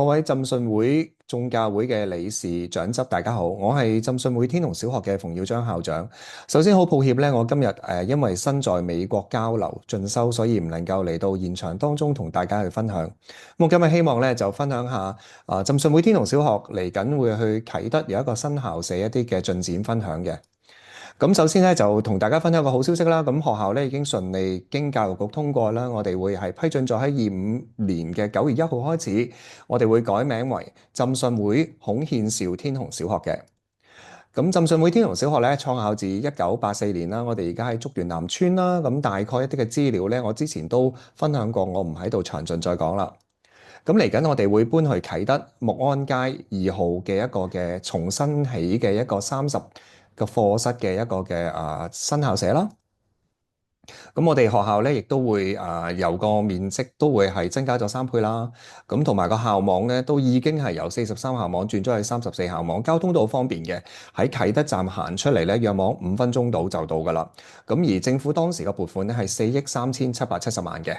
各位浸信會眾教會嘅理事長執，大家好，我係浸信會天虹小學嘅馮耀章校長。首先好抱歉咧，我今日因為身在美國交流進修，所以唔能夠嚟到現場當中同大家去分享。我今日希望咧就分享下浸信會天虹小學嚟緊會去啟德有一個新校舍一啲嘅進展分享嘅。咁首先咧就同大家分享一個好消息啦。咁學校咧已經順利經教育局通過啦，我哋會係批准咗喺25年嘅9月1號開始，我哋會改名為浸信會孔憲兆天虹小學嘅。咁浸信會天虹小學咧創校自1984年啦，我哋而家喺竹園南村啦。咁大概一啲嘅資料咧，我之前都分享過，我唔喺度詳盡再講啦。咁嚟緊我哋會搬去啟德木安街2號嘅一個嘅重新起嘅一個30個課室嘅一個嘅新校舍啦。咁我哋學校咧亦都會由個面積都會係增加咗3倍啦。咁同埋個校網咧都已經係由43校網轉咗去34校網，交通都好方便嘅。喺啟德站行出嚟咧，約莫5分鐘到就到噶啦。咁而政府當時嘅撥款咧係4億3770萬嘅。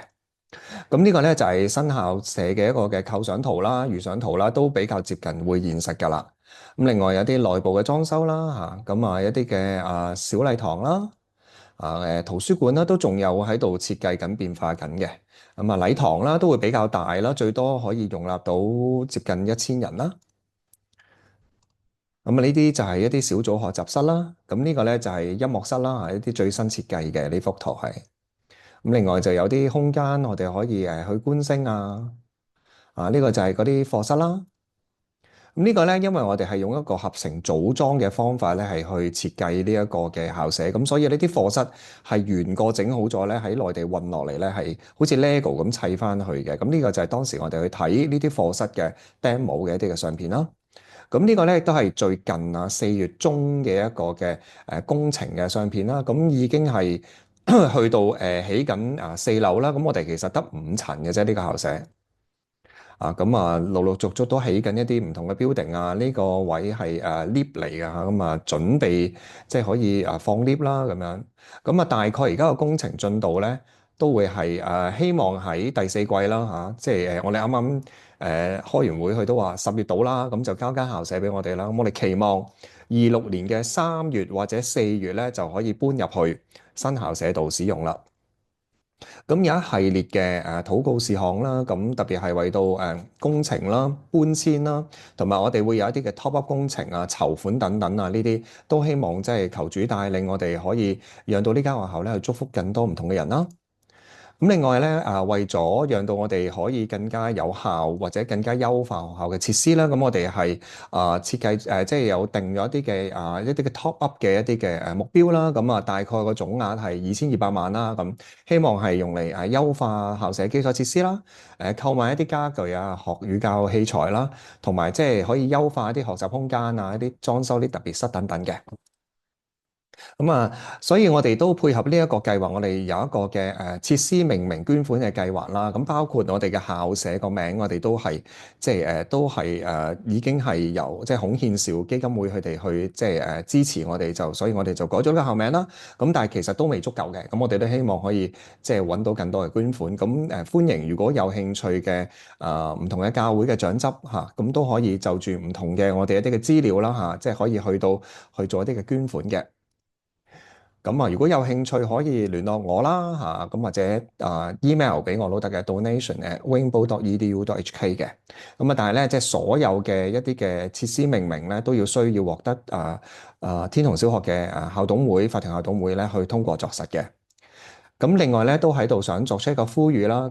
咁呢個咧就係新校舍嘅一個嘅構想圖啦、預想圖啦，都比較接近會現實噶啦。咁另外有啲內部嘅裝修啦，咁一啲嘅小禮堂啦，圖書館啦，都仲有喺度設計緊、變化緊嘅。咁禮堂啦都會比較大啦，最多可以容納到接近1000人啦。咁呢啲就係一啲小組學習室啦。咁呢個咧就係音樂室啦，係一啲最新設計嘅呢幅圖係。咁另外就有啲空間，我哋可以去觀星啊。呢個就係嗰啲課室啦。咁呢個咧，因為我哋係用一個合成組裝嘅方法咧，係去設計呢一個嘅校舍，咁所以呢啲課室係原個整好咗咧，喺內地運落嚟咧，係好似 LEGO 咁砌翻去嘅。咁呢個就係當時我哋去睇呢啲課室嘅 demo 嘅一啲嘅相片啦。咁呢個咧亦都係最近4月中嘅一個嘅工程嘅相片啦。咁已經係去到起緊4樓啦。咁我哋其實得5層嘅啫，呢個校舍。陸陸續續都起緊一啲唔同嘅 building 啊，呢個位係lift 嚟㗎嚇，咁準備即係可以放 lift 啦咁樣。大概而家個工程進度咧都會係希望喺第4季啦嚇，即係我哋啱啱開完會，佢都話10月到啦，咁就交間校舍俾我哋啦。咁我哋期望26年嘅3月或者4月咧就可以搬入去新校舍度使用啦。咁有一系列嘅禱告事項啦，咁特別係為到工程啦、搬遷啦，同埋我哋會有一啲嘅 top up 工程啊、籌款等等啊，呢啲都希望即係求主帶領我哋可以讓到呢間學校咧去祝福更多唔同嘅人啦。咁另外咧，為咗讓到我哋可以更加有效或者更加優化學校嘅設施啦，咁我哋係設計即係有定咗一啲嘅 top up 嘅一啲嘅目標啦。咁大概個總額係2200萬啦。咁希望係用嚟優化校舍基礎設施啦，購買一啲家具啊、學語教器材啦，同埋即係可以優化一啲學習空間啊、一啲裝修啲特別室等等嘅。所以我哋都配合呢一個計劃，我哋有一個嘅設施命名捐款嘅計劃啦。咁包括我哋嘅校舍個名，我哋都係已經係由即係孔憲兆基金會佢哋去支持我哋，所以我哋就改咗個校名啦。咁但係其實都未足夠嘅，咁我哋都希望可以即係揾到更多嘅捐款。咁歡迎如果有興趣嘅唔同嘅教會嘅長執嚇，咁都可以就住唔同嘅我哋一啲嘅資料啦嚇，即係可以去做一啲嘅捐款嘅。如果有興趣可以聯絡我啦嚇，咁或者email 俾我都得嘅 donation@rainbow.edu.hk 嘅。但係咧即係所有嘅一啲嘅設施命名咧都要需要獲得天虹小學嘅校董會、法團校董會咧去通過作實嘅。咁另外咧都喺度想作出一個呼籲啦。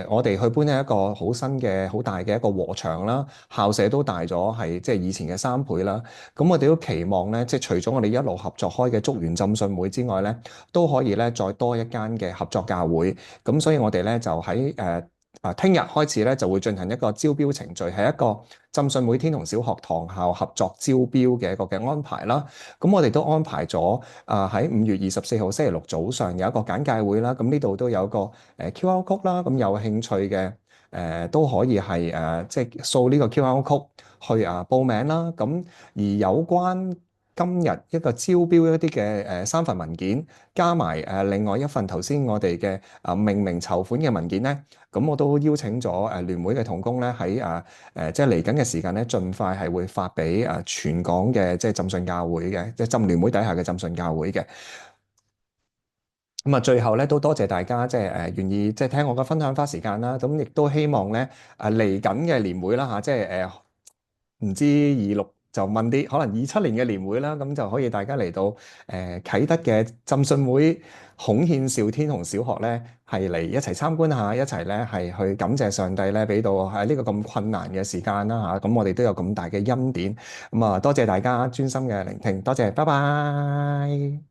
我哋去搬一個好新嘅、好大嘅一個禾場啦，校舍都大咗，係即係以前嘅3倍啦。咁我哋都期望咧，即係除咗我哋一路合作開嘅竹園浸信會之外咧，都可以咧再多一間嘅合作教會。咁所以我哋咧就喺聽日開始咧就會進行一個招標程序，係一個浸信會天虹小學堂校合作招標嘅一個嘅安排啦。咁我哋都安排咗喺5月24號星期六早上有一個簡介會啦。咁呢度都有個QR code 啦。咁有興趣嘅都可以係即係掃呢個 QR code 去報名啦。咁而有關今日一個招標一啲嘅三份文件，加埋另外一份頭先我哋嘅命名籌款嘅文件咧，咁我都邀請咗聯會嘅同工咧喺即係嚟緊嘅時間咧，盡快係會發俾全港嘅即係浸信教會嘅，即係浸聯會底下嘅浸信教會嘅。咁啊，最後咧都多謝大家即係願意即係聽我嘅分享花時間啦。咁亦都希望咧嚟緊嘅年會啦嚇，即係唔知26就問啲可能27年嘅年會啦，咁就可以大家嚟到啟德嘅浸信會孔獻兆天虹小學咧，係嚟一齊參觀下，一齊咧係去感謝上帝咧，俾到喺呢個咁困難嘅時間啦嚇。咁我哋都有咁大嘅恩典，咁啊多謝大家專心嘅聆聽，多謝，拜拜。